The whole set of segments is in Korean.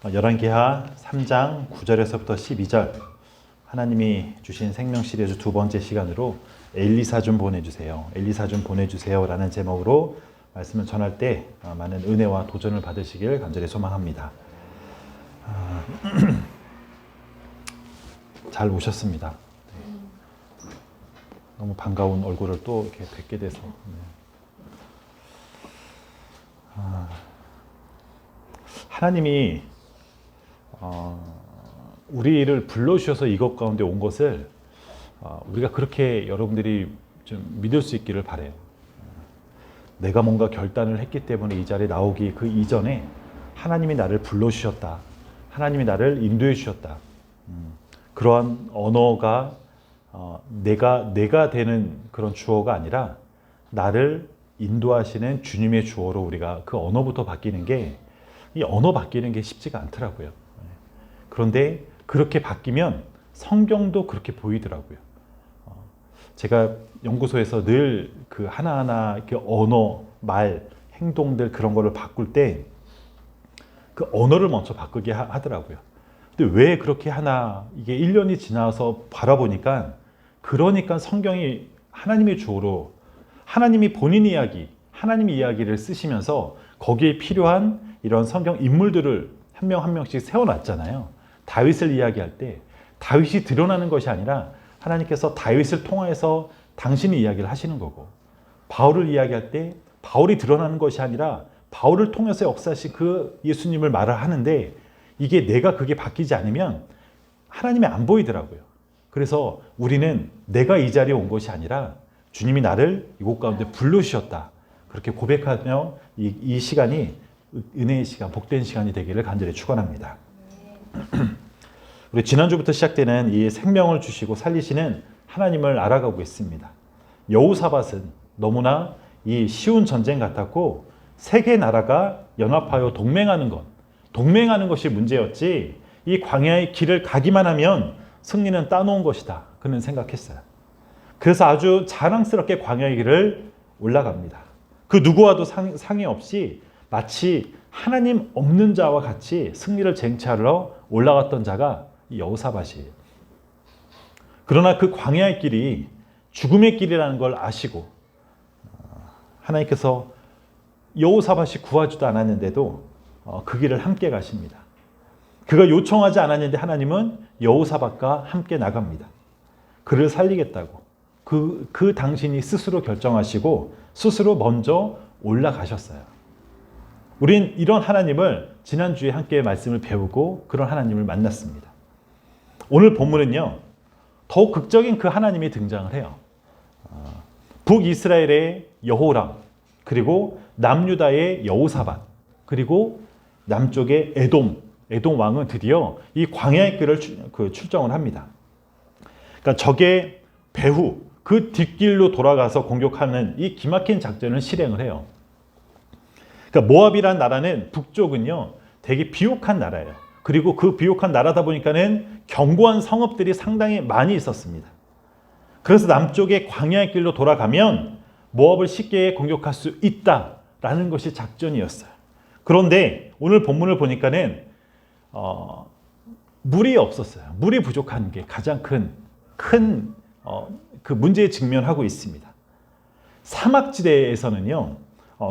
열왕기하 3장 9절에서부터 12절 하나님이 주신 생명 시리즈 두 번째 시간으로 엘리사 좀 보내주세요. 엘리사 좀 보내주세요 라는 제목으로 말씀을 전할 때 많은 은혜와 도전을 받으시길 간절히 소망합니다. 잘 오셨습니다. 너무 반가운 얼굴을 또 이렇게 뵙게 돼서 하나님이 우리를 불러주셔서 이것 가운데 온 것을 우리가 그렇게 여러분들이 좀 믿을 수 있기를 바라요. 내가 뭔가 결단을 했기 때문에 이 자리에 나오기 그 이전에 하나님이 나를 불러주셨다. 하나님이 나를 인도해 주셨다. 그러한 언어가 내가 되는 그런 주어가 아니라 나를 인도하시는 주님의 주어로 우리가 그 언어부터 바뀌는 게 이 언어 바뀌는 게 쉽지가 않더라고요. 그런데 그렇게 바뀌면 성경도 그렇게 보이더라고요. 제가 연구소에서 늘 그 하나하나 이렇게 언어, 말, 행동들 그런 거를 바꿀 때 그 언어를 먼저 바꾸게 하더라고요. 근데 왜 그렇게 하나? 이게 1년이 지나서 바라보니까 그러니까 성경이 하나님의 주어로 하나님이 본인 이야기, 하나님의 이야기를 쓰시면서 거기에 필요한 이런 성경 인물들을 한 명 한 명씩 세워놨잖아요. 다윗을 이야기할 때 다윗이 드러나는 것이 아니라 하나님께서 다윗을 통해서 당신이 이야기를 하시는 거고, 바울을 이야기할 때 바울이 드러나는 것이 아니라 바울을 통해서 역사하신 그 예수님을 말을 하는데 이게 내가 그게 바뀌지 않으면 하나님이 안 보이더라고요. 그래서 우리는 내가 이 자리에 온 것이 아니라 주님이 나를 이곳 가운데 불러주셨다. 그렇게 고백하며 이 시간이 은혜의 시간, 복된 시간이 되기를 간절히 축원합니다. 우리 지난주부터 시작되는 이 생명을 주시고 살리시는 하나님을 알아가고 있습니다. 여호사밧은 너무나 이 쉬운 전쟁 같았고 세계 나라가 연합하여 동맹하는 것이 문제였지 이 광야의 길을 가기만 하면 승리는 따놓은 것이다. 그는 생각했어요. 그래서 아주 자랑스럽게 광야의 길을 올라갑니다. 그 누구와도 상의 없이 마치 하나님 없는 자와 같이 승리를 쟁취하러 올라갔던 자가 여호사밧이에요. 그러나 그 광야의 길이 죽음의 길이라는 걸 아시고 하나님께서 여호사밧이 구하지도 않았는데도 그 길을 함께 가십니다. 그가 요청하지 않았는데 하나님은 여호사밧과 함께 나갑니다. 그를 살리겠다고 그 당신이 스스로 결정하시고 스스로 먼저 올라가셨어요. 우린 이런 하나님을 지난주에 함께 말씀을 배우고 그런 하나님을 만났습니다. 오늘 본문은요, 더욱 극적인 그 하나님이 등장을 해요. 북이스라엘의 여호람, 그리고 남유다의 여호사밧, 그리고 남쪽의 에돔 왕은 드디어 이 광야의 길을 출정을 합니다. 그러니까 적의 배후, 그 뒷길로 돌아가서 공격하는 이 기막힌 작전을 실행을 해요. 그러니까 모압이라는 나라는 북쪽은요 되게 비옥한 나라예요. 그리고 그 비옥한 나라다 보니까는 견고한 성읍들이 상당히 많이 있었습니다. 그래서 남쪽의 광야의 길로 돌아가면 모압을 쉽게 공격할 수 있다라는 것이 작전이었어요. 그런데 오늘 본문을 보니까는 물이 없었어요. 물이 부족한 게 가장 큰 그 문제에 직면하고 있습니다. 사막지대에서는요,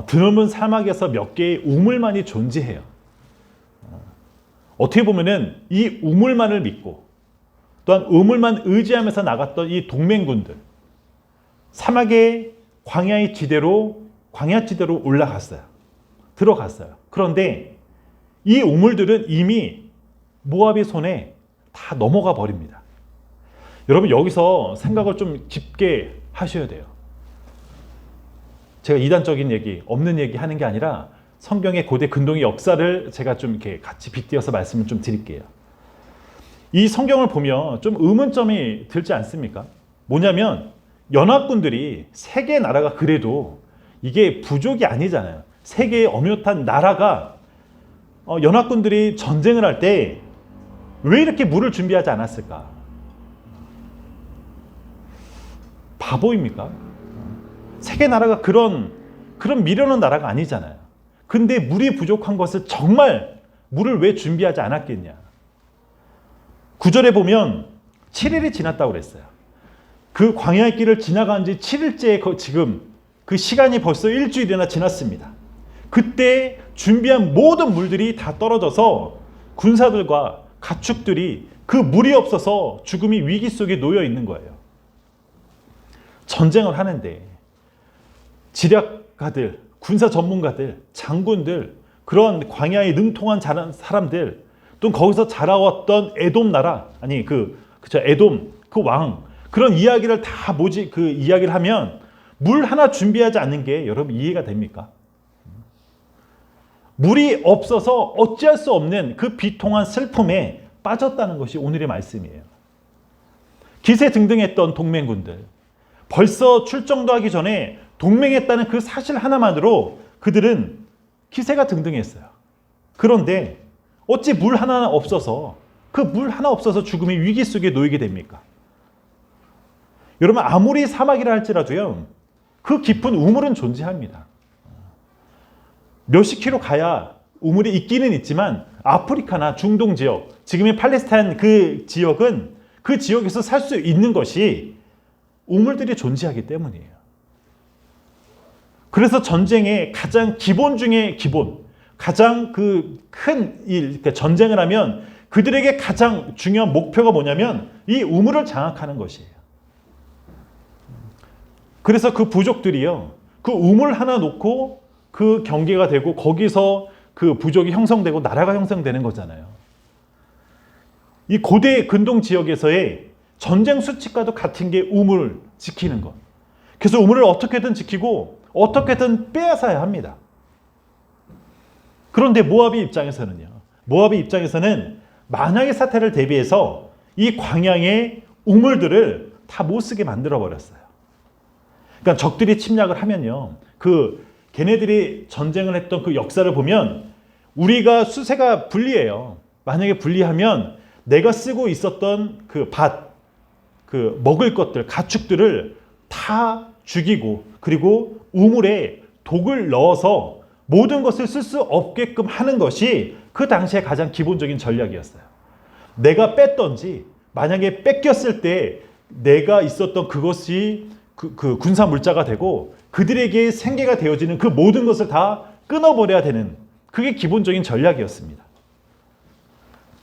드넓은 사막에서 몇 개의 우물만이 존재해요. 어떻게 보면은 이 우물만을 믿고 또한 우물만 의지하면서 나갔던 이 동맹군들, 사막의 광야지대로 올라갔어요. 들어갔어요. 그런데 이 우물들은 이미 모압의 손에 다 넘어가 버립니다. 여러분 여기서 생각을 좀 깊게 하셔야 돼요. 제가 이단적인 얘기, 없는 얘기 하는 게 아니라 성경의 고대 근동의 역사를 제가 좀 이렇게 같이 빗대어서 말씀을 좀 드릴게요. 이 성경을 보면 좀 의문점이 들지 않습니까? 뭐냐면 연합군들이 세 개의 나라가 그래도 이게 부족이 아니잖아요. 세 개의 어엿한 나라가 연합군들이 전쟁을 할 때 왜 이렇게 물을 준비하지 않았을까? 바보입니까? 세계 나라가 그런 미련한 나라가 아니잖아요. 근데 물이 부족한 것을 정말 물을 왜 준비하지 않았겠냐. 9절에 보면 7일이 지났다고 그랬어요. 그 광야의 길을 지나간 지 7일째 지금 그 시간이 벌써 일주일이나 지났습니다. 그때 준비한 모든 물들이 다 떨어져서 군사들과 가축들이 그 물이 없어서 죽음이 위기 속에 놓여 있는 거예요. 전쟁을 하는데 지략가들, 군사 전문가들, 장군들, 그런 광야에 능통한 사람들, 또 거기서 자라왔던 에돔 나라, 아니 에돔 그 왕, 그런 이야기를 다 이야기를 하면 물 하나 준비하지 않는 게 여러분 이해가 됩니까? 물이 없어서 어찌할 수 없는 그 비통한 슬픔에 빠졌다는 것이 오늘의 말씀이에요. 기세등등했던 동맹군들, 벌써 출정도 하기 전에 동맹했다는 그 사실 하나만으로 그들은 기세가 등등했어요. 그런데 어찌 물 하나 없어서 죽음의 위기 속에 놓이게 됩니까? 여러분, 아무리 사막이라 할지라도요, 그 깊은 우물은 존재합니다. 몇십 킬로 가야 우물이 있기는 있지만 아프리카나 중동 지역, 지금의 팔레스타인 그 지역은 그 지역에서 살 수 있는 것이 우물들이 존재하기 때문이에요. 그래서 전쟁의 가장 기본 중에 기본, 가장 그 큰 일, 그러니까 전쟁을 하면 그들에게 가장 중요한 목표가 뭐냐면 이 우물을 장악하는 것이에요. 그래서 그 부족들이요, 그 우물 하나 놓고 그 경계가 되고 거기서 그 부족이 형성되고 나라가 형성되는 거잖아요. 이 고대 근동 지역에서의 전쟁 수칙과도 같은 게 우물을 지키는 것. 그래서 우물을 어떻게든 지키고 어떻게든 빼앗아야 합니다. 그런데 모압의 입장에서는 만약의 사태를 대비해서 이 광야의 우물들을 다 못 쓰게 만들어 버렸어요. 그러니까 적들이 침략을 하면요, 걔네들이 전쟁을 했던 그 역사를 보면 우리가 수세가 불리해요. 만약에 불리하면 내가 쓰고 있었던 그 먹을 것들, 가축들을 다 죽이고, 그리고 우물에 독을 넣어서 모든 것을 쓸 수 없게끔 하는 것이 그 당시에 가장 기본적인 전략이었어요. 내가 뺐던지, 만약에 뺏겼을 때 내가 있었던 그것이 그 군사 물자가 되고 그들에게 생계가 되어지는 그 모든 것을 다 끊어버려야 되는, 그게 기본적인 전략이었습니다.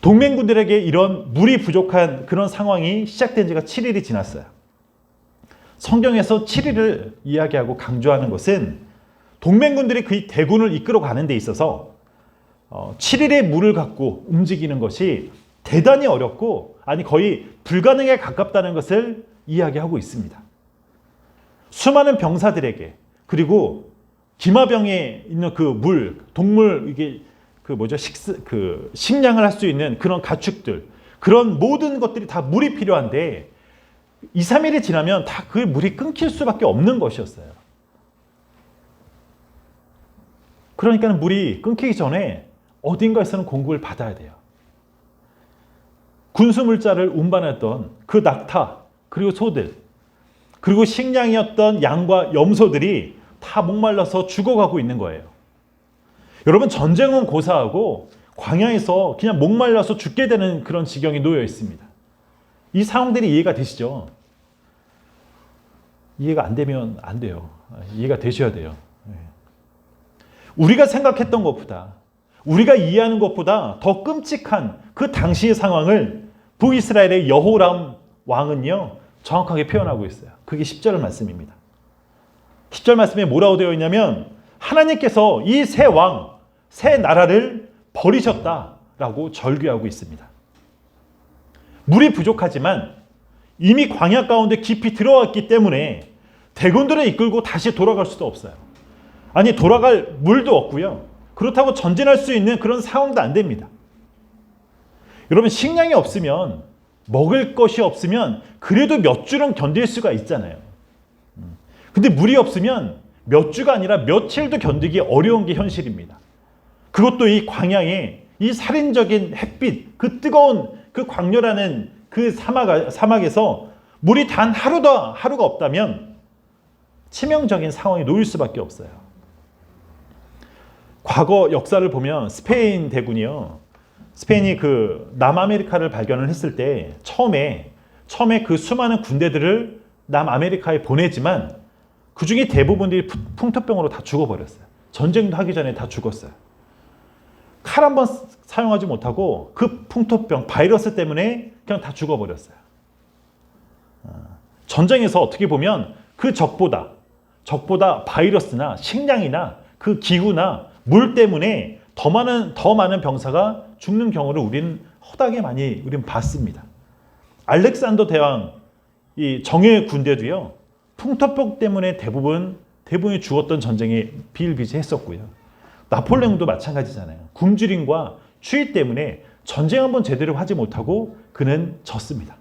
동맹군들에게 이런 물이 부족한 그런 상황이 시작된 지가 7일이 지났어요. 성경에서 7일을 이야기하고 강조하는 것은 동맹군들이 그 대군을 이끌어 가는 데 있어서 7일의 물을 갖고 움직이는 것이 대단히 어렵고, 아니 거의 불가능에 가깝다는 것을 이야기하고 있습니다. 수많은 병사들에게, 그리고 기마병에 있는 그 동물, 이게 식량을 할 수 있는 그런 가축들, 그런 모든 것들이 다 물이 필요한데 2, 3일이 지나면 다 그 물이 끊길 수밖에 없는 것이었어요. 그러니까 물이 끊기기 전에 어딘가에서는 공급을 받아야 돼요. 군수물자를 운반했던 그 낙타, 그리고 소들, 그리고 식량이었던 양과 염소들이 다 목말라서 죽어가고 있는 거예요. 여러분, 전쟁은 고사하고 광야에서 그냥 목말라서 죽게 되는 그런 지경에 놓여 있습니다. 이 상황들이 이해가 되시죠? 이해가 안 되면 안 돼요. 이해가 되셔야 돼요. 우리가 생각했던 것보다, 우리가 이해하는 것보다 더 끔찍한 그 당시의 상황을 북이스라엘의 여호람 왕은요, 정확하게 표현하고 있어요. 그게 10절 말씀입니다. 10절 말씀에 뭐라고 되어 있냐면, 하나님께서 이 새 왕, 새 나라를 버리셨다라고 절규하고 있습니다. 물이 부족하지만 이미 광야 가운데 깊이 들어왔기 때문에 대군들을 이끌고 다시 돌아갈 수도 없어요. 아니, 돌아갈 물도 없고요. 그렇다고 전진할 수 있는 그런 상황도 안 됩니다. 여러분, 식량이 없으면, 먹을 것이 없으면 그래도 몇 주는 견딜 수가 있잖아요. 근데 물이 없으면 몇 주가 아니라 며칠도 견디기 어려운 게 현실입니다. 그것도 이 광야에 이 살인적인 햇빛, 그 뜨거운 그 광렬하는 그 사막에서 물이 단 하루가 없다면 치명적인 상황에 놓일 수밖에 없어요. 과거 역사를 보면 스페인 대군이요. 스페인이 그 남아메리카를 발견을 했을 때 처음에 그 수많은 군대들을 남아메리카에 보내지만 그 중에 대부분들이 풍토병으로 다 죽어버렸어요. 전쟁도 하기 전에 다 죽었어요. 칼 한 번 사용하지 못하고 그 풍토병, 바이러스 때문에 그냥 다 죽어버렸어요. 전쟁에서 어떻게 보면 그 적보다 바이러스나 식량이나 그 기후나 물 때문에 더 많은 병사가 죽는 경우를 우리는 허다하게 많이 우리는 봤습니다. 알렉산더 대왕 이 정예 군대도요. 풍토병 때문에 대부분이 죽었던 전쟁에 비일비재했었고요. 나폴레옹도 마찬가지잖아요. 굶주림과 추위 때문에 전쟁 한번 제대로 하지 못하고 그는 졌습니다.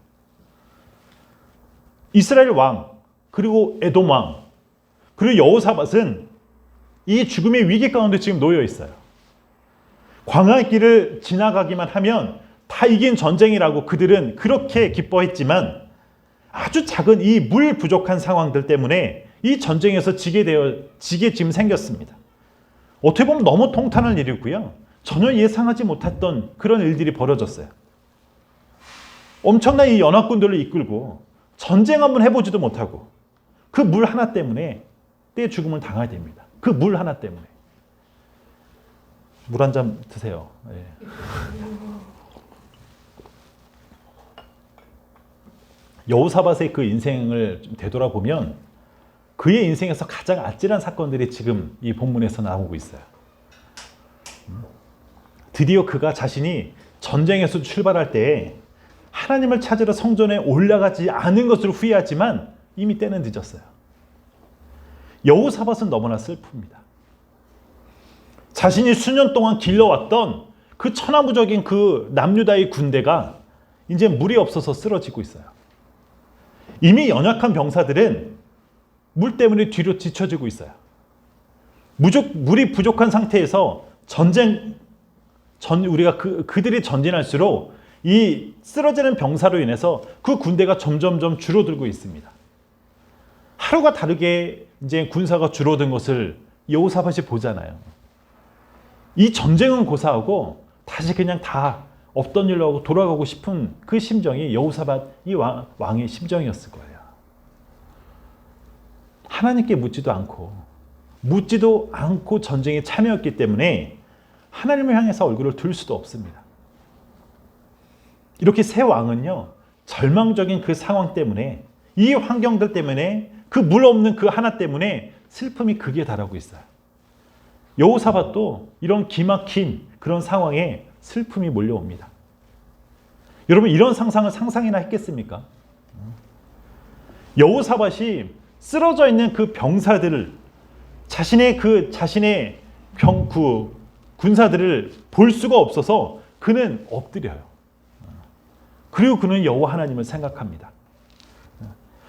이스라엘 왕, 그리고 에돔 왕, 그리고 여호사밧은 이 죽음의 위기 가운데 지금 놓여 있어요. 광야의 길을 지나가기만 하면 다 이긴 전쟁이라고 그들은 그렇게 기뻐했지만 아주 작은 이 물 부족한 상황들 때문에 이 전쟁에서 지게 지금 생겼습니다. 어떻게 보면 너무 통탄한 일이고요. 전혀 예상하지 못했던 그런 일들이 벌어졌어요. 엄청난 이 연합군들을 이끌고 전쟁 한번 해보지도 못하고 그 물 하나 때문에 때 죽음을 당하게 됩니다. 그 물 하나 때문에. 물 한 잔 드세요. 예. 여호사밧의 그 인생을 좀 되돌아보면 그의 인생에서 가장 아찔한 사건들이 지금 이 본문에서 나오고 있어요. 드디어 그가 자신이 전쟁에서 출발할 때 하나님을 찾으러 성전에 올라가지 않은 것을 후회하지만 이미 때는 늦었어요. 여호사밧은 너무나 슬픕니다. 자신이 수년 동안 길러왔던 그 천하무적인 그 남유다의 군대가 이제 물이 없어서 쓰러지고 있어요. 이미 연약한 병사들은 물 때문에 뒤로 뒤처지고 있어요. 물이 부족한 상태에서 우리가 그들이 전진할수록 이 쓰러지는 병사로 인해서 그 군대가 점점점 줄어들고 있습니다. 하루가 다르게 이제 군사가 줄어든 것을 여호사밧이 보잖아요. 이 전쟁은 고사하고 다시 그냥 다 없던 일로 하고 돌아가고 싶은 그 심정이 여호사밧 이 왕의 심정이었을 거예요. 하나님께 묻지도 않고 전쟁에 참여했기 때문에 하나님을 향해서 얼굴을 들 수도 없습니다. 이렇게 새 왕은요, 절망적인 그 상황 때문에, 이 환경들 때문에, 그 물 없는 그 하나 때문에 슬픔이 극에 달하고 있어요. 여호사밧도 이런 기막힌 그런 상황에 슬픔이 몰려옵니다. 여러분, 이런 상상을 상상이나 했겠습니까? 여호사밧이 쓰러져 있는 그 병사들을, 자신의 군사들을 볼 수가 없어서 그는 엎드려요. 그리고 그는 여호와 하나님을 생각합니다.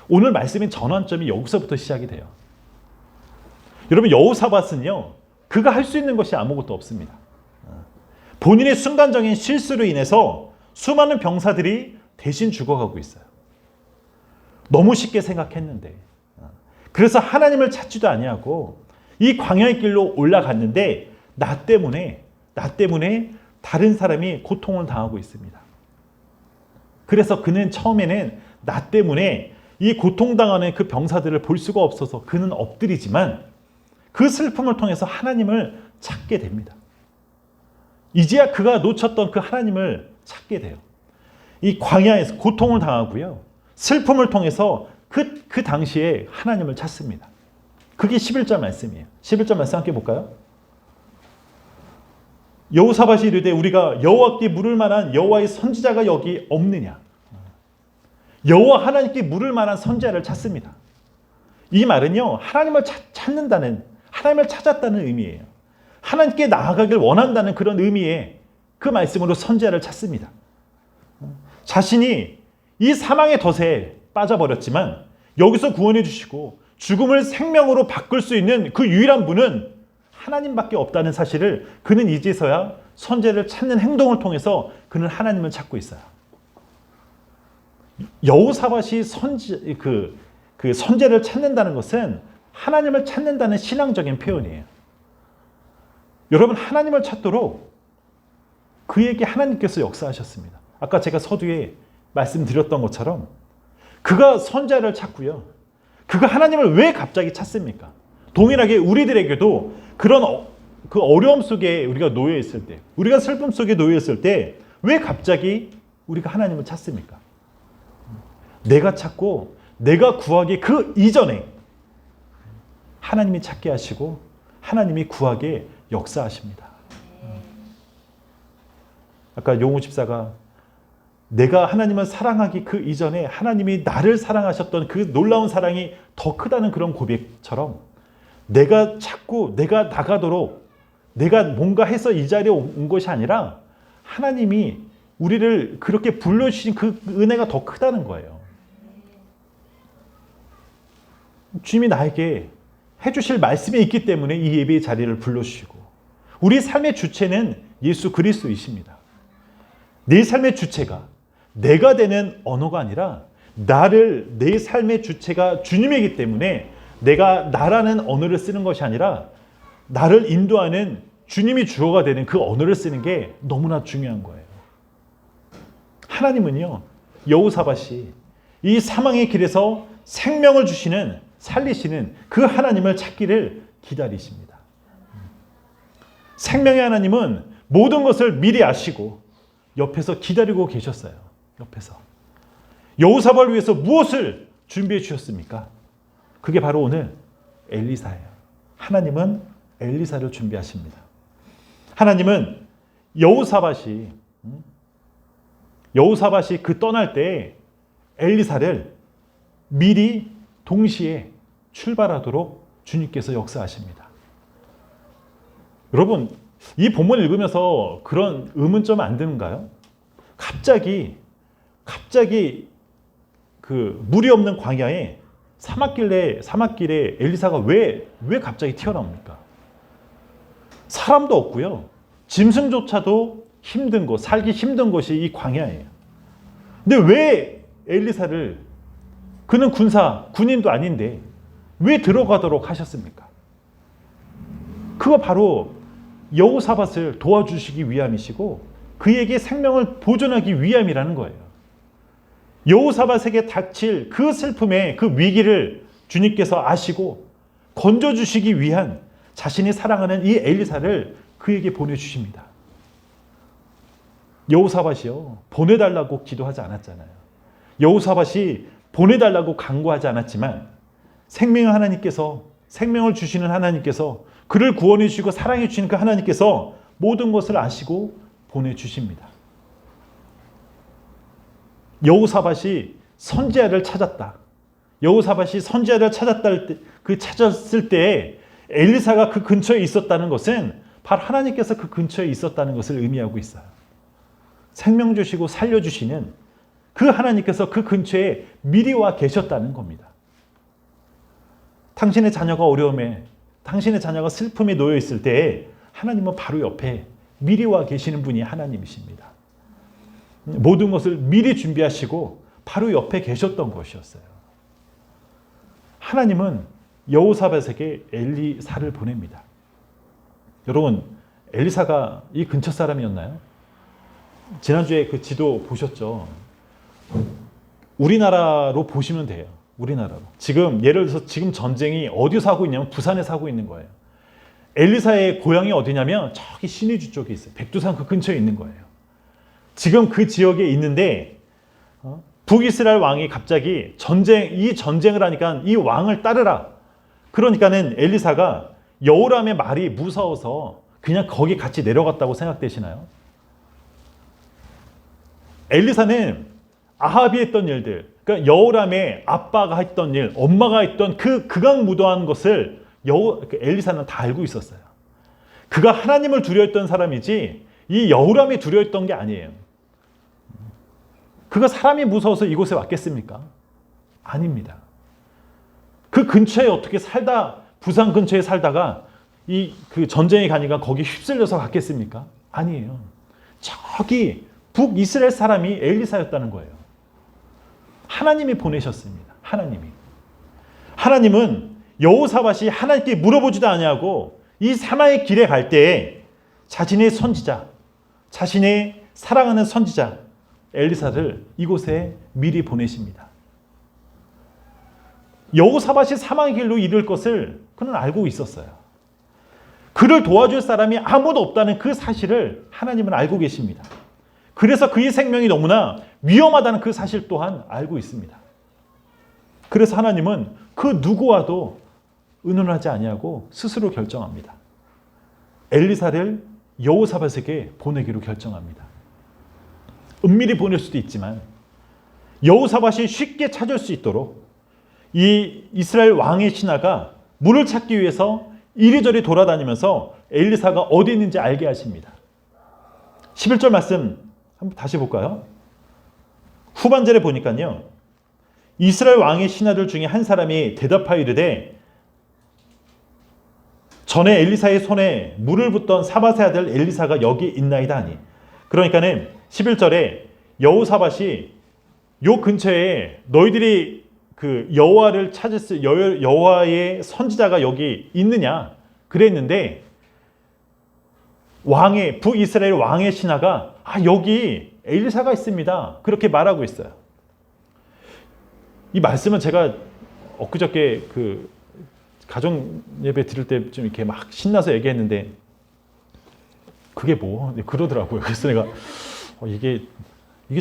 오늘 말씀의 전환점이 여기서부터 시작이 돼요. 여러분, 여호사밧은요, 그가 할 수 있는 것이 아무것도 없습니다. 본인의 순간적인 실수로 인해서 수많은 병사들이 대신 죽어가고 있어요. 너무 쉽게 생각했는데, 그래서 하나님을 찾지도 아니하고 이 광야의 길로 올라갔는데 나 때문에 다른 사람이 고통을 당하고 있습니다. 그래서 그는 처음에는 나 때문에 이 고통당하는 그 병사들을 볼 수가 없어서 그는 엎드리지만 그 슬픔을 통해서 하나님을 찾게 됩니다. 이제야 그가 놓쳤던 그 하나님을 찾게 돼요. 이 광야에서 고통을 당하고요, 슬픔을 통해서 그 당시에 하나님을 찾습니다. 그게 11절 말씀이에요. 11절 말씀 함께 볼까요? 여호사밧이 이르되 우리가 여호와께 물을 만한 여호와의 선지자가 여기 없느냐. 여호와 하나님께 물을 만한 선지자를 찾습니다. 이 말은요, 하나님을 하나님을 찾았다는 의미예요. 하나님께 나아가길 원한다는 그런 의미의 그 말씀으로 선지자를 찾습니다. 자신이 이 사망의 덫에 빠져버렸지만 여기서 구원해 주시고 죽음을 생명으로 바꿀 수 있는 그 유일한 분은 하나님밖에 없다는 사실을 그는 이제서야 선지자를 찾는 행동을 통해서 그는 하나님을 찾고 있어요. 여호사밧이 그 선지자를 찾는다는 것은 하나님을 찾는다는 신앙적인 표현이에요. 여러분, 하나님을 찾도록 그에게 하나님께서 역사하셨습니다. 아까 제가 서두에 말씀드렸던 것처럼 그가 선지자를 찾고요. 그가 하나님을 왜 갑자기 찾습니까? 동일하게 우리들에게도 그런 그 어려움 속에 우리가 놓여 있을 때, 우리가 슬픔 속에 놓여 있을 때 왜 갑자기 우리가 하나님을 찾습니까? 내가 찾고 내가 구하기 그 이전에 하나님이 찾게 하시고 하나님이 구하게 역사하십니다. 아까 용우 집사가 내가 하나님을 사랑하기 그 이전에 하나님이 나를 사랑하셨던 그 놀라운 사랑이 더 크다는 그런 고백처럼 내가 찾고 내가 나가도록 내가 뭔가 해서 이 자리에 온 것이 아니라 하나님이 우리를 그렇게 불러주신 그 은혜가 더 크다는 거예요. 주님이 나에게 해주실 말씀이 있기 때문에 이 예배의 자리를 불러주시고 우리 삶의 주체는 예수 그리스도이십니다. 내 삶의 주체가 내가 되는 언어가 아니라 내 삶의 주체가 주님이기 때문에 내가 나라는 언어를 쓰는 것이 아니라 나를 인도하는 주님이 주어가 되는 그 언어를 쓰는 게 너무나 중요한 거예요. 하나님은요, 여호사밧이 이 사망의 길에서 생명을 주시는, 살리시는 그 하나님을 찾기를 기다리십니다. 생명의 하나님은 모든 것을 미리 아시고 옆에서 기다리고 계셨어요. 옆에서. 여호사밧을 위해서 무엇을 준비해 주셨습니까? 그게 바로 오늘 엘리사예요. 하나님은 엘리사를 준비하십니다. 하나님은 여호사밧이 그 떠날 때 엘리사를 미리 동시에 출발하도록 주님께서 역사하십니다. 여러분, 이 본문을 읽으면서 그런 의문점 안 드는가요? 갑자기 그 물이 없는 광야에 사막길에 엘리사가 왜 갑자기 튀어나옵니까? 사람도 없고요. 짐승조차도 힘든 곳, 살기 힘든 곳이 이 광야예요. 근데 왜 엘리사를, 그는 군인도 아닌데 왜 들어가도록 하셨습니까? 그거 바로 여호사밧을 도와주시기 위함이시고 그에게 생명을 보존하기 위함이라는 거예요. 여호사밧에게 닥칠 그 슬픔의 그 위기를 주님께서 아시고 건져주시기 위한 자신이 사랑하는 이 엘리사를 그에게 보내주십니다. 여호사밧이요, 보내달라고 기도하지 않았잖아요. 여호사밧이 보내달라고 간구하지 않았지만 생명의 하나님께서, 생명을 주시는 하나님께서, 그를 구원해 주시고 사랑해 주시는 그 하나님께서 모든 것을 아시고 보내주십니다. 여호사밧이 선지자를 찾았다. 여호사밧이 선지자를 찾았을 때 엘리사가 그 근처에 있었다는 것은 바로 하나님께서 그 근처에 있었다는 것을 의미하고 있어요. 생명 주시고 살려주시는 그 하나님께서 그 근처에 미리 와 계셨다는 겁니다. 당신의 자녀가 어려움에, 당신의 자녀가 슬픔에 놓여 있을 때 하나님은 바로 옆에 미리 와 계시는 분이 하나님이십니다. 모든 것을 미리 준비하시고 바로 옆에 계셨던 것이었어요. 하나님은 여호사밧에게 엘리사를 보냅니다. 여러분, 엘리사가 이 근처 사람이었나요? 지난주에 그 지도 보셨죠? 우리나라로 보시면 돼요. 우리나라로. 지금 예를 들어서 지금 전쟁이 어디서 하고 있냐면 부산에서 하고 있는 거예요. 엘리사의 고향이 어디냐면 저기 신의주 쪽에 있어요. 백두산 그 근처에 있는 거예요. 지금 그 지역에 있는데 북이스라엘 왕이 갑자기 이 전쟁을 하니까 이 왕을 따르라. 그러니까는 엘리사가 여호람의 말이 무서워서 그냥 거기 같이 내려갔다고 생각되시나요? 엘리사는 아합이 했던 일들, 그러니까 여호람의 아빠가 했던 일, 엄마가 했던 그 극악무도한 것을 엘리사는 다 알고 있었어요. 그가 하나님을 두려워했던 사람이지 이 여호람이 두려워했던 게 아니에요. 그가 사람이 무서워서 이곳에 왔겠습니까? 아닙니다. 그 근처에 어떻게 부산 근처에 살다가 그 전쟁이 가니까 거기 휩쓸려서 갔겠습니까? 아니에요. 저기 북이스라엘 사람이 엘리사였다는 거예요. 하나님이 보내셨습니다. 하나님은 여호사밧이 하나님께 물어보지도 아니하고 이 사망의 길에 갈 때 자신의 선지자, 자신의 사랑하는 선지자 엘리사를 이곳에 미리 보내십니다. 여호사밧이 사망의 길로 이를 것을 그는 알고 있었어요. 그를 도와줄 사람이 아무도 없다는 그 사실을 하나님은 알고 계십니다. 그래서 그의 생명이 너무나 위험하다는 그 사실 또한 알고 있습니다. 그래서 하나님은 그 누구와도 의논하지 아니하고 스스로 결정합니다. 엘리사를 여호사밧에게 보내기로 결정합니다. 은밀히 보낼 수도 있지만 여호사밧이 쉽게 찾을 수 있도록 이 이스라엘 왕의 신하가 물을 찾기 위해서 이리저리 돌아다니면서 엘리사가 어디 있는지 알게 하십니다. 11절 말씀 한번 다시 볼까요? 후반절에 보니까요. 이스라엘 왕의 신하들 중에 한 사람이 대답하여 이르되 전에 엘리사의 손에 물을 붓던 사밧의 아들 엘리사가 여기 있나이다 하니. 그러니까는 11절에 여호사밧이 요 근처에 너희들이 그 여호와를 찾을 여호와의 선지자가 여기 있느냐 그랬는데 북이스라엘 왕의 신하가 여기 엘리사가 있습니다. 그렇게 말하고 있어요. 이 말씀은 제가 엊그저께 그 가정 예배 드릴 때 좀 이렇게 막 신나서 얘기했는데 그게 뭐 그러더라고요. 그래서 내가 이게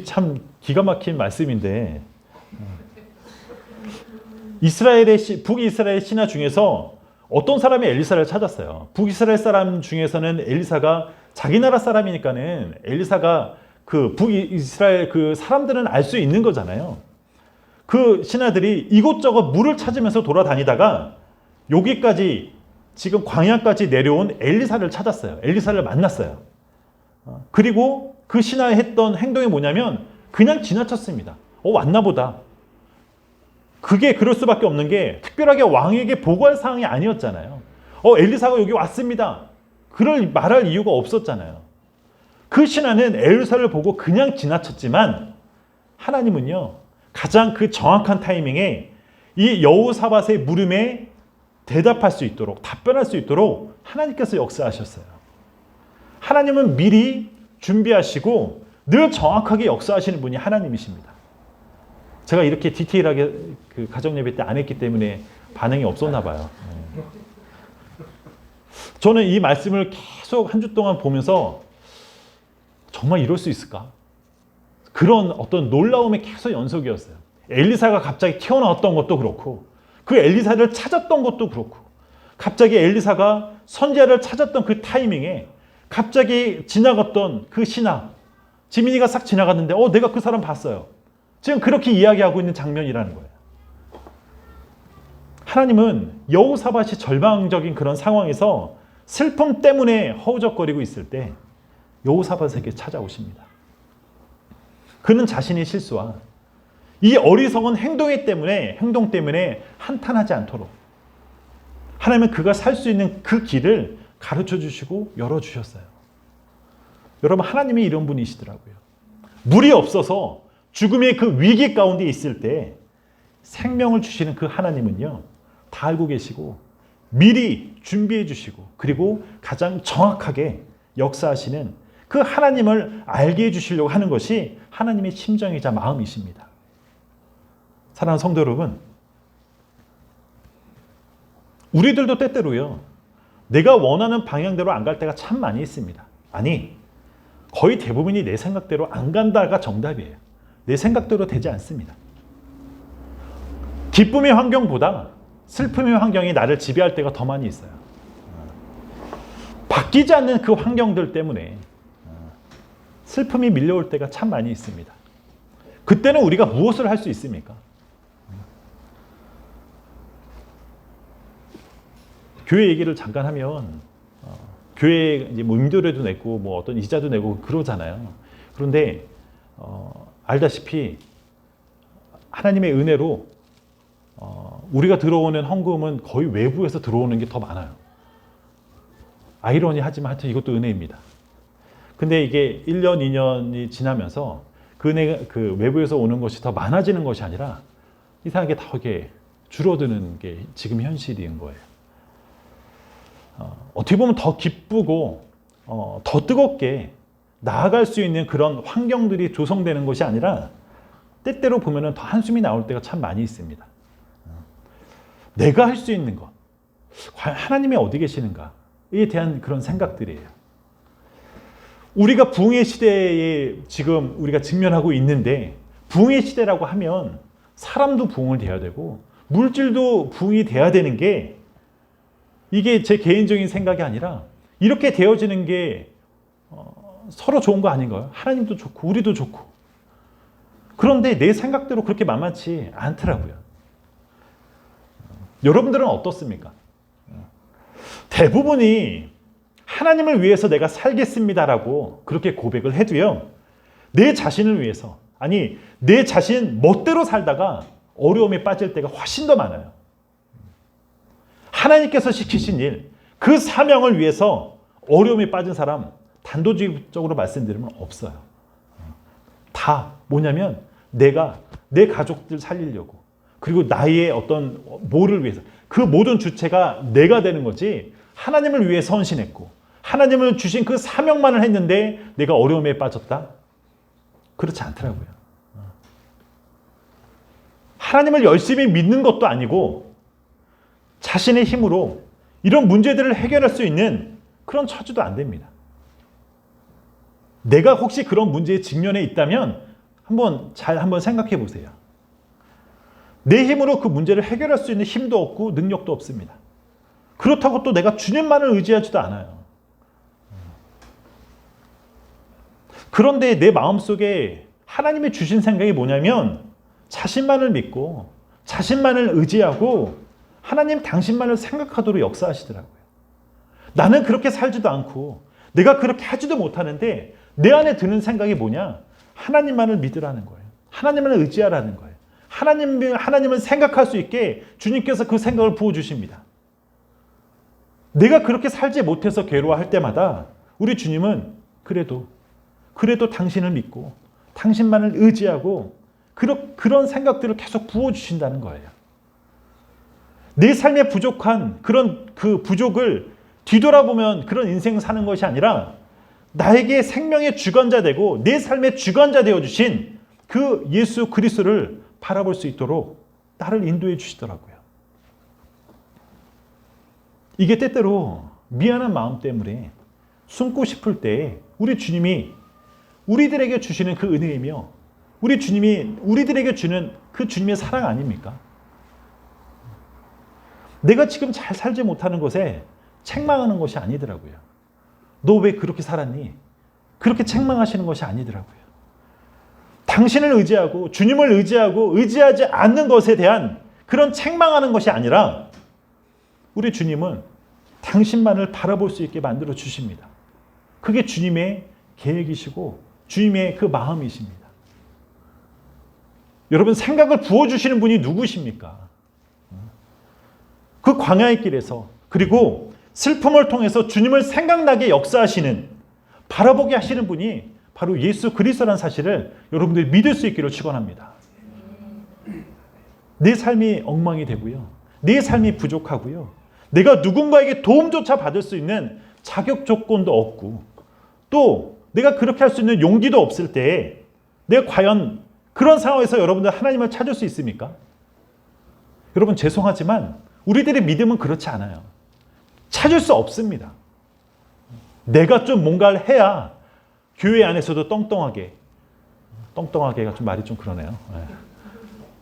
참 기가 막힌 말씀인데 북이스라엘 신하 중에서 어떤 사람이 엘리사를 찾았어요. 북이스라엘 사람 중에서는 엘리사가 자기 나라 사람이니까는 엘리사가 그 북이스라엘 그 사람들은 알 수 있는 거잖아요. 그 신하들이 이곳저곳 물을 찾으면서 돌아다니다가 여기까지 지금 광야까지 내려온 엘리사를 찾았어요. 엘리사를 만났어요. 그리고 그 신하의 했던 행동이 뭐냐면 그냥 지나쳤습니다. 왔나 보다. 그게 그럴 수밖에 없는 게 특별하게 왕에게 보고할 사항이 아니었잖아요. 엘리사가 여기 왔습니다. 그럴 말할 이유가 없었잖아요. 그 신하는 엘리사를 보고 그냥 지나쳤지만 하나님은요. 가장 그 정확한 타이밍에 이 여호사밧의 물음에 대답할 수 있도록 답변할 수 있도록 하나님께서 역사하셨어요. 하나님은 미리 준비하시고 늘 정확하게 역사하시는 분이 하나님이십니다. 제가 이렇게 디테일하게 그 가정예배 때 안 했기 때문에 반응이 없었나 봐요. 저는 이 말씀을 계속 한 주 동안 보면서 정말 이럴 수 있을까? 그런 어떤 놀라움의 계속 연속이었어요. 엘리사가 갑자기 튀어나왔던 것도 그렇고 그 엘리사를 찾았던 것도 그렇고 갑자기 엘리사가 선지자를 찾았던 그 타이밍에 갑자기 지나갔던 그 신하 지민이가 싹 지나갔는데 내가 그 사람 봤어요. 지금 그렇게 이야기하고 있는 장면이라는 거예요. 하나님은 여호사밧이 절망적인 그런 상황에서 슬픔 때문에 허우적거리고 있을 때 여호사밧에게 찾아오십니다. 그는 자신의 실수와 이 어리석은 행동 때문에 한탄하지 않도록 하나님은 그가 살 수 있는 그 길을 가르쳐 주시고 열어주셨어요. 여러분, 하나님이 이런 분이시더라고요. 물이 없어서 죽음의 그 위기 가운데 있을 때 생명을 주시는 그 하나님은요, 다 알고 계시고 미리 준비해 주시고 그리고 가장 정확하게 역사하시는 그 하나님을 알게 해주시려고 하는 것이 하나님의 심정이자 마음이십니다. 사랑하는 성도 여러분, 우리들도 때때로요, 내가 원하는 방향대로 안 갈 때가 참 많이 있습니다. 아니, 거의 대부분이 내 생각대로 안 간다가 정답이에요. 내 생각대로 되지 않습니다. 기쁨의 환경보다 슬픔의 환경이 나를 지배할 때가 더 많이 있어요. 바뀌지 않는 그 환경들 때문에 슬픔이 밀려올 때가 참 많이 있습니다. 그때는 우리가 무엇을 할 수 있습니까? 교회 얘기를 잠깐 하면 교회 이제 뭐 임대료도 내고 뭐 어떤 이자도 내고 그러잖아요. 그런데 알다시피 하나님의 은혜로 우리가 들어오는 헌금은 거의 외부에서 들어오는 게 더 많아요. 아이러니하지만 하여튼 이것도 은혜입니다. 근데 이게 1년, 2년이 지나면서 그 은혜가 그 외부에서 오는 것이 더 많아지는 것이 아니라 이상하게 더 이게 줄어드는 게 지금 현실인 거예요. 어떻게 보면 더 기쁘고 더 뜨겁게 나아갈 수 있는 그런 환경들이 조성되는 것이 아니라 때때로 보면은 더 한숨이 나올 때가 참 많이 있습니다. 내가 할 수 있는 것, 과연 하나님이 어디 계시는가에 대한 그런 생각들이에요. 우리가 부흥의 시대에 지금 우리가 직면하고 있는데, 부흥의 시대라고 하면 사람도 부흥을 돼야 되고 물질도 부흥이 돼야 되는 게, 이게 제 개인적인 생각이 아니라 이렇게 되어지는 게 서로 좋은 거 아닌가요? 하나님도 좋고 우리도 좋고. 그런데 내 생각대로 그렇게 만만치 않더라고요. 여러분들은 어떻습니까? 대부분이 하나님을 위해서 내가 살겠습니다라고 그렇게 고백을 해도요, 내 자신을 위해서, 아니 내 자신 멋대로 살다가 어려움에 빠질 때가 훨씬 더 많아요. 하나님께서 시키신 일, 그 사명을 위해서 어려움에 빠진 사람 단도직입적으로 말씀드리면 없어요. 다 뭐냐면 내가 내 가족들 살리려고, 그리고 나의 어떤 뭐를 위해서, 그 모든 주체가 내가 되는 거지, 하나님을 위해 헌신했고 하나님을 주신 그 사명만을 했는데 내가 어려움에 빠졌다? 그렇지 않더라고요. 하나님을 열심히 믿는 것도 아니고 자신의 힘으로 이런 문제들을 해결할 수 있는 그런 처지도 안 됩니다. 내가 혹시 그런 문제에 직면해 있다면 한번 생각해 보세요. 내 힘으로 그 문제를 해결할 수 있는 힘도 없고 능력도 없습니다. 그렇다고 또 내가 주님만을 의지하지도 않아요. 그런데 내 마음속에 하나님이 주신 생각이 뭐냐면, 자신만을 믿고 자신만을 의지하고 하나님 당신만을 생각하도록 역사하시더라고요. 나는 그렇게 살지도 않고 내가 그렇게 하지도 못하는데 내 안에 드는 생각이 뭐냐? 하나님만을 믿으라는 거예요. 하나님만을 의지하라는 거예요. 하나님을 생각할 수 있게 주님께서 그 생각을 부어주십니다. 내가 그렇게 살지 못해서 괴로워할 때마다 우리 주님은 그래도 당신을 믿고 당신만을 의지하고 그런 생각들을 계속 부어주신다는 거예요. 내 삶에 부족한 그 부족을 뒤돌아보면 그런 인생 사는 것이 아니라, 나에게 생명의 주관자 되고 내 삶의 주관자 되어주신 그 예수 그리스도를 바라볼 수 있도록 나를 인도해 주시더라고요. 이게 때때로 미안한 마음 때문에 숨고 싶을 때 우리 주님이 우리들에게 주시는 그 은혜이며, 우리 주님이 우리들에게 주는 그 주님의 사랑 아닙니까? 내가 지금 잘 살지 못하는 것에 책망하는 것이 아니더라고요. 너 왜 그렇게 살았니? 그렇게 책망하시는 것이 아니더라고요. 당신을 의지하고 주님을 의지하고 의지하지 않는 것에 대한 그런 책망하는 것이 아니라, 우리 주님은 당신만을 바라볼 수 있게 만들어 주십니다. 그게 주님의 계획이시고 주님의 그 마음이십니다. 여러분, 생각을 부어주시는 분이 누구십니까? 그 광야의 길에서, 그리고 슬픔을 통해서 주님을 생각나게 역사하시는, 바라보게 하시는 분이 바로 예수 그리스도라는 사실을 여러분들이 믿을 수 있기를 축원합니다. 내 삶이 엉망이 되고요, 내 삶이 부족하고요, 내가 누군가에게 도움조차 받을 수 있는 자격 조건도 없고, 또 내가 그렇게 할 수 있는 용기도 없을 때 내가 과연 그런 상황에서 여러분들 하나님을 찾을 수 있습니까? 여러분, 죄송하지만 우리들의 믿음은 그렇지 않아요. 찾을 수 없습니다. 내가 좀 뭔가를 해야 교회 안에서도 떵떵하게가 좀 말이 좀 그러네요.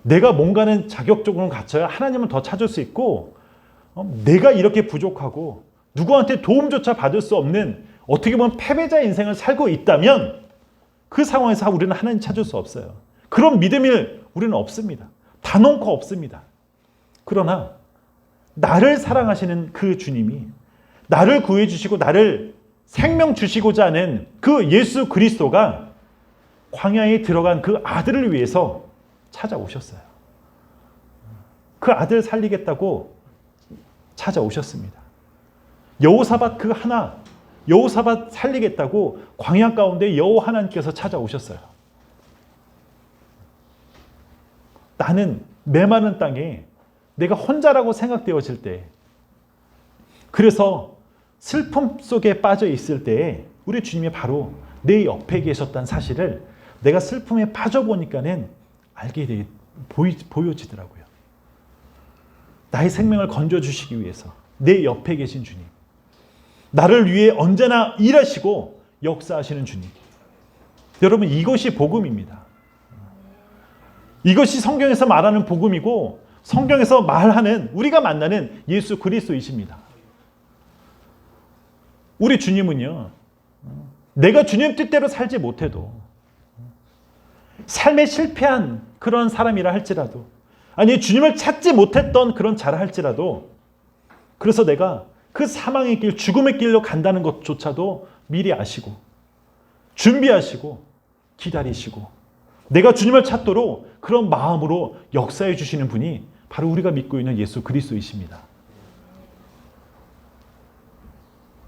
내가 뭔가는 자격적으로 갖춰야 하나님을 더 찾을 수 있고, 내가 이렇게 부족하고 누구한테 도움조차 받을 수 없는, 어떻게 보면 패배자 인생을 살고 있다면 그 상황에서 우리는 하나님 찾을 수 없어요. 그런 믿음이 우리는 없습니다. 단언코 없습니다. 그러나 나를 사랑하시는 그 주님이, 나를 구해주시고 나를 생명 주시고자 하는 그 예수 그리스도가 광야에 들어간 그 아들을 위해서 찾아오셨어요. 그 아들 살리겠다고 찾아오셨습니다. 여호사밧 여호사밧 살리겠다고 광야 가운데 여호와 하나님께서 찾아오셨어요. 나는 메마른 땅에 내가 혼자라고 생각되어질 때, 그래서 슬픔 속에 빠져 있을 때에 우리 주님이 바로 내 옆에 계셨다는 사실을 내가 슬픔에 빠져보니까는 보여지더라고요. 나의 생명을 건져주시기 위해서 내 옆에 계신 주님, 나를 위해 언제나 일하시고 역사하시는 주님. 여러분, 이것이 복음입니다. 이것이 성경에서 말하는 복음이고 성경에서 말하는 우리가 만나는 예수 그리스도이십니다. 우리 주님은요, 내가 주님 뜻대로 살지 못해도, 삶에 실패한 그런 사람이라 할지라도, 아니 주님을 찾지 못했던 그런 자라 할지라도, 그래서 내가 그 사망의 길, 죽음의 길로 간다는 것조차도 미리 아시고 준비하시고 기다리시고 내가 주님을 찾도록 그런 마음으로 역사해 주시는 분이 바로 우리가 믿고 있는 예수 그리스도이십니다.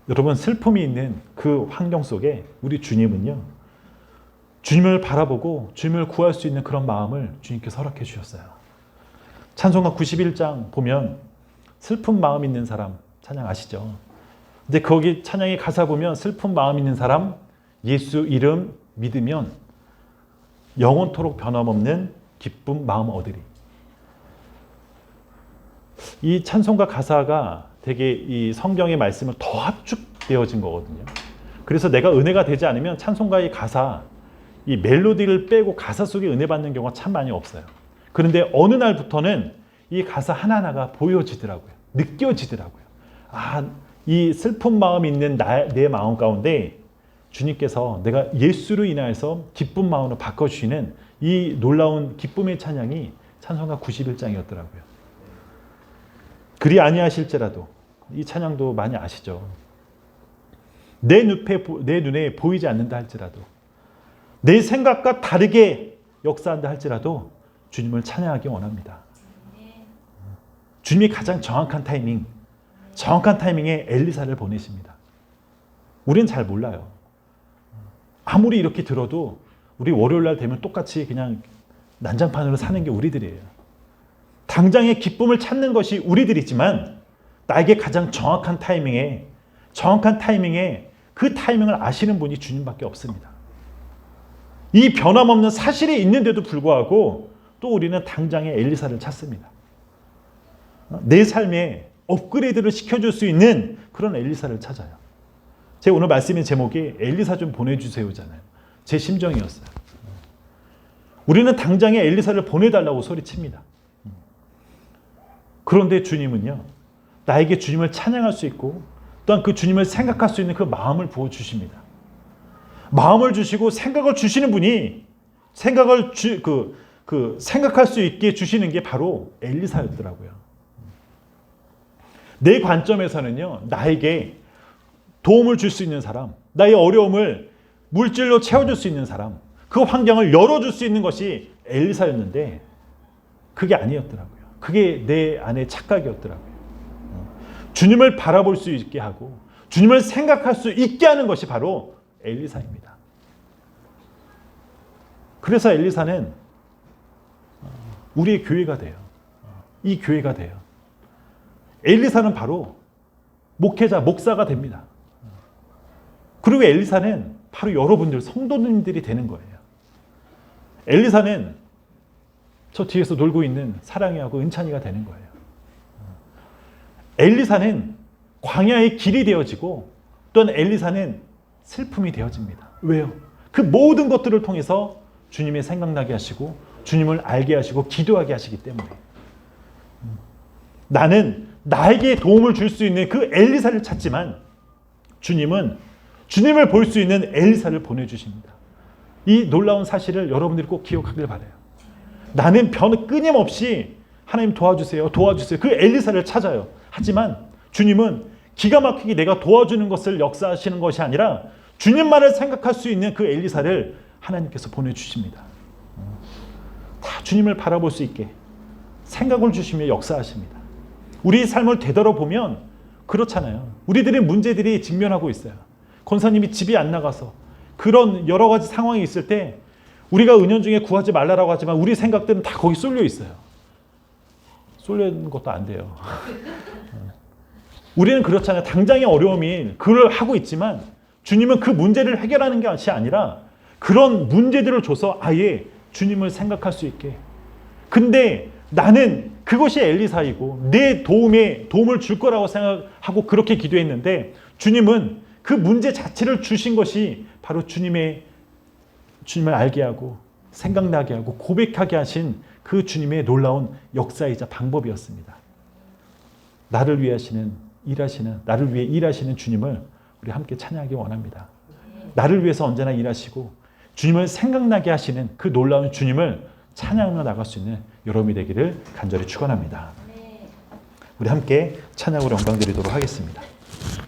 여러분, 슬픔이 있는 그 환경 속에 우리 주님은요, 주님을 바라보고 주님을 구할 수 있는 그런 마음을 주님께서 허락해 주셨어요. 찬송가 91장 보면 슬픈 마음 있는 사람 찬양 아시죠? 근데 거기 찬양의 가사 보면 슬픈 마음 있는 사람 예수 이름 믿으면 영원토록 변함없는 기쁨 마음 얻으리. 이 찬송가 가사가 되게 이 성경의 말씀을 더 압축되어진 거거든요. 그래서 내가 은혜가 되지 않으면 찬송가의 가사, 이 멜로디를 빼고 가사 속에 은혜 받는 경우가 참 많이 없어요. 그런데 어느 날부터는 이 가사 하나하나가 보여지더라고요. 느껴지더라고요. 아, 이 슬픈 마음이 있는 내 마음 가운데 주님께서 내가 예수로 인하여서 기쁜 마음으로 바꿔주시는 이 놀라운 기쁨의 찬양이 찬송가 91장이었더라고요. 그리 아니하실지라도, 이 찬양도 많이 아시죠? 내 눈에 보이지 않는다 할지라도, 내 생각과 다르게 역사한다 할지라도 주님을 찬양하기 원합니다. 주님이 가장 정확한 타이밍에 엘리사를 보내십니다. 우리는 잘 몰라요. 아무리 이렇게 들어도 우리 월요일날 되면 똑같이 그냥 난장판으로 사는 게 우리들이에요. 당장의 기쁨을 찾는 것이 우리들이지만 나에게 가장 정확한 타이밍에 그 타이밍을 아시는 분이 주님밖에 없습니다. 이 변함없는 사실이 있는데도 불구하고 또 우리는 당장의 엘리사를 찾습니다. 내 삶에 업그레이드를 시켜줄 수 있는 그런 엘리사를 찾아요. 제 오늘 말씀의 제목이 엘리사 좀 보내주세요잖아요. 제 심정이었어요. 우리는 당장에 엘리사를 보내달라고 소리칩니다. 그런데 주님은요, 나에게 주님을 찬양할 수 있고 또한 그 주님을 생각할 수 있는 그 마음을 부어주십니다. 마음을 주시고 생각을 주시는 분이 생각할 수 있게 주시는 게 바로 엘리사였더라고요. 내 관점에서는요, 나에게 도움을 줄 수 있는 사람, 나의 어려움을 물질로 채워줄 수 있는 사람, 그 환경을 열어줄 수 있는 것이 엘리사였는데 그게 아니었더라고요. 그게 내 안의 착각이었더라고요. 주님을 바라볼 수 있게 하고 주님을 생각할 수 있게 하는 것이 바로 엘리사입니다. 그래서 엘리사는 우리의 교회가 돼요. 이 교회가 돼요. 엘리사는 바로 목회자, 목사가 됩니다. 그리고 엘리사는 바로 여러분들, 성도님들이 되는 거예요. 엘리사는 저 뒤에서 놀고 있는 사랑이하고 은찬이가 되는 거예요. 엘리사는 광야의 길이 되어지고 또한 엘리사는 슬픔이 되어집니다. 왜요? 그 모든 것들을 통해서 주님의 생각나게 하시고 주님을 알게 하시고 기도하게 하시기 때문에 나는 나에게 도움을 줄 수 있는 그 엘리사를 찾지만 주님은 주님을 볼 수 있는 엘리사를 보내주십니다. 이 놀라운 사실을 여러분들이 꼭 기억하길 바라요. 나는 끊임없이 하나님 도와주세요, 도와주세요. 그 엘리사를 찾아요. 하지만 주님은 기가 막히게 내가 도와주는 것을 역사하시는 것이 아니라 주님만을 생각할 수 있는 그 엘리사를 하나님께서 보내주십니다. 다 주님을 바라볼 수 있게 생각을 주시며 역사하십니다. 우리 삶을 되돌아보면 그렇잖아요. 우리들의 문제들이 직면하고 있어요. 권사님이 집이 안 나가서 그런 여러 가지 상황이 있을 때 우리가 은연중에 구하지 말라라고 하지만 우리 생각들은 다 거기 쏠려 있어요. 쏠려 있는 것도 안 돼요. 우리는 그렇잖아요. 당장의 어려움이 그걸 하고 있지만 주님은 그 문제를 해결하는 것이 아니라 그런 문제들을 줘서 아예 주님을 생각할 수 있게. 근데 나는 그것이 엘리사이고 내 도움을 줄 거라고 생각하고 그렇게 기도했는데 주님은 그 문제 자체를 주신 것이 바로 주님을 알게 하고 생각나게 하고 고백하게 하신 그 주님의 놀라운 역사이자 방법이었습니다. 나를 위해 나를 위해 일하시는 주님을 우리 함께 찬양하기 원합니다. 나를 위해서 언제나 일하시고 주님을 생각나게 하시는 그 놀라운 주님을 찬양하며 나갈 수 있는 여러분이 되기를 간절히 축원합니다. 우리 함께 찬양으로 영광 드리도록 하겠습니다.